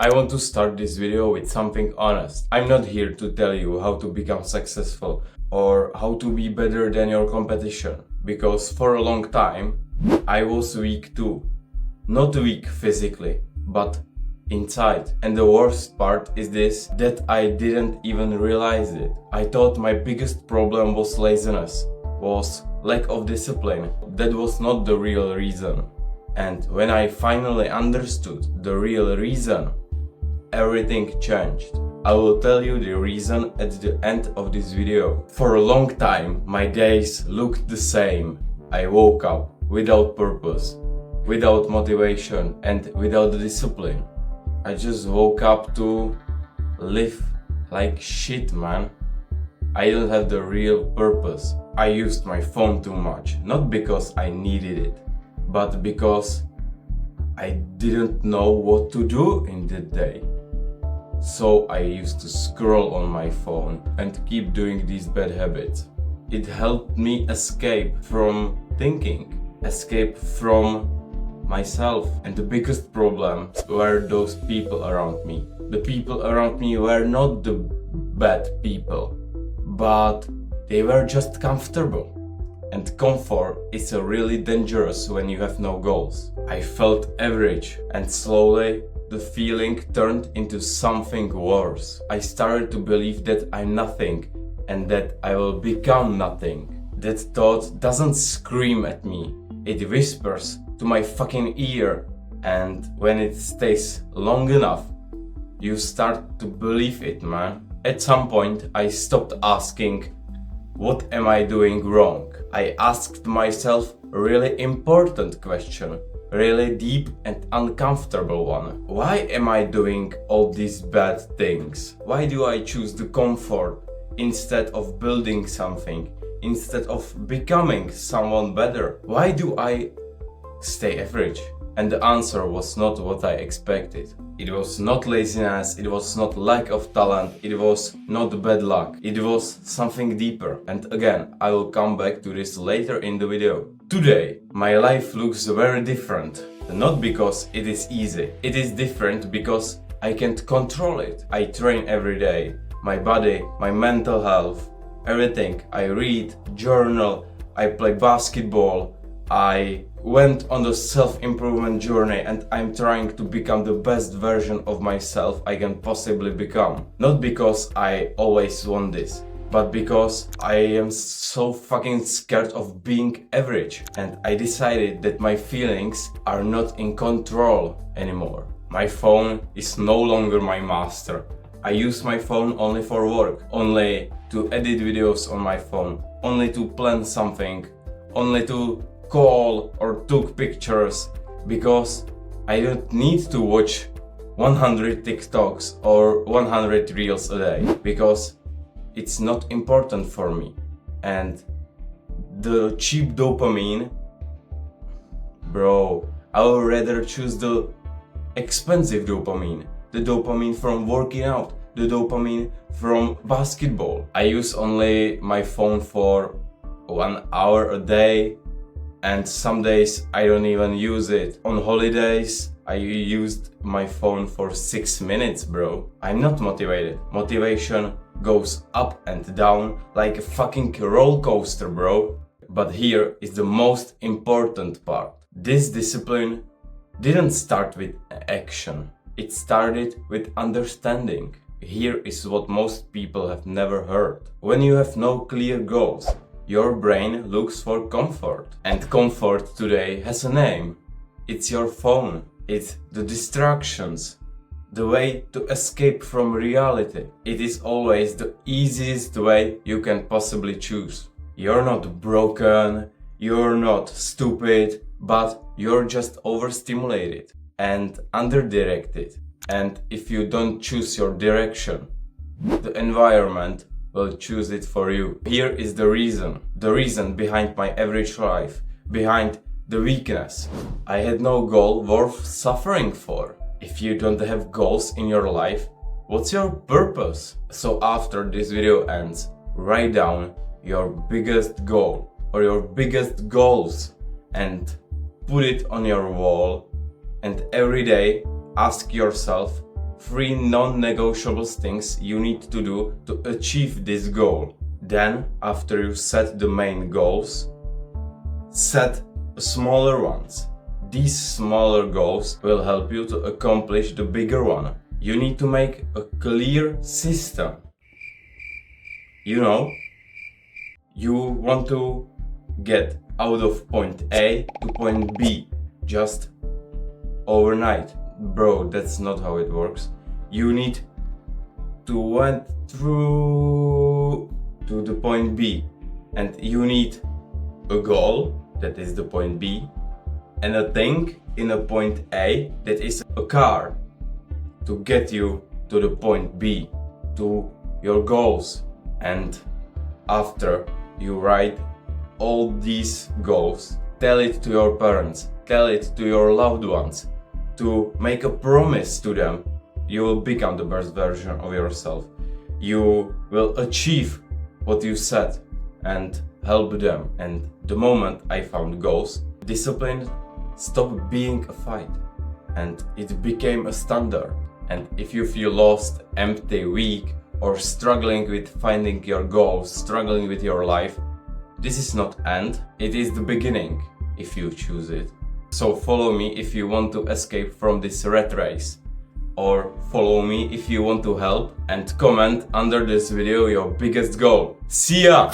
I want to start this video with something honest. I'm not here to tell you how to become successful or how to be better than your competition, because for a long time I was weak too. Not weak physically, but inside. And the worst part is this, that I didn't even realize it. I thought my biggest problem was laziness, was lack of discipline. That was not the real reason. And when I finally understood the real reason, everything changed. I will tell you the reason at the end of this video. For a long time, my days looked the same. I woke up without purpose, without motivation, and without discipline. I just woke up to live like shit, man. I don't have the real purpose. I used my phone too much, not because I needed it, but because I didn't know what to do in the day. So I used to scroll on my phone and keep doing these bad habits. It helped me escape from thinking, escape from myself. And the biggest problems were those people around me. The people around me were not the bad people, but they were just comfortable. And comfort is really dangerous when you have no goals. I felt average, and slowly the feeling turned into something worse. I started to believe that I'm nothing and that I will become nothing. That thought doesn't scream at me, it whispers to my fucking ear, and when it stays long enough, you start to believe it, man. At some point, I stopped asking, what am I doing wrong? I asked myself a really important question, really deep and uncomfortable one. Why am I doing all these bad things? Why do I choose the comfort instead of building something, instead of becoming someone better? Why do I stay average? And the answer was not what I expected. It was not laziness, it was not lack of talent, it was not bad luck. It was something deeper. And again, I will come back to this later in the video. Today, my life looks very different. Not because it is easy. It is different because I can't control it. I train every day. My body, my mental health, everything. I read, journal, I play basketball. I went on the self-improvement journey and I'm trying to become the best version of myself I can possibly become. Not because I always want this, but because I am so fucking scared of being average. And I decided that my feelings are not in control anymore. My phone is no longer my master. I use my phone only for work, only to edit videos on my phone, only to plan something, only to call or took pictures, because I don't need to watch 100 TikToks or 100 Reels a day, because it's not important for me. And the cheap dopamine, bro, I would rather choose the expensive dopamine, the dopamine from working out, the dopamine from basketball. I use only my phone for 1 hour a day, and some days I don't even use it. On holidays, I used my phone for 6 minutes, bro. I'm not motivated. Motivation goes up and down like a fucking roller coaster, bro. But here is the most important part. This discipline didn't start with action. It started with understanding. Here is what most people have never heard. When you have no clear goals, your brain looks for comfort. And comfort today has a name. It's your phone. It's the distractions. The way to escape from reality. It is always the easiest way you can possibly choose. You're not broken, you're not stupid, but you're just overstimulated and underdirected. And if you don't choose your direction, the environment will choose it for you. Here is the reason behind my average life, behind the weakness. I had no goal worth suffering for. If you don't have goals in your life, what's your purpose? So after this video ends, write down your biggest goal or your biggest goals and put it on your wall, and every day ask yourself 3 non-negotiable things you need to do to achieve this goal. Then, after you set the main goals, set smaller ones. These smaller goals will help you to accomplish the bigger one. You need to make a clear system. You know, you want to get out of point A to point B just overnight. Bro, that's not how it works. You need to went through to the point B, and you need a goal, that is the point B, and a thing in a point A, that is a car, to get you to the point B, to your goals. And after you write all these goals, tell it to your parents, tell it to your loved ones, to make a promise to them. You will become the best version of yourself. You will achieve what you said and help them. And the moment I found goals, discipline stopped being a fight and it became a standard. And if you feel lost, empty, weak, or struggling with finding your goals, struggling with your life, this is not end, it is the beginning if you choose it. So follow me if you want to escape from this rat race, or follow me if you want to help, and comment under this video your biggest goal. See ya!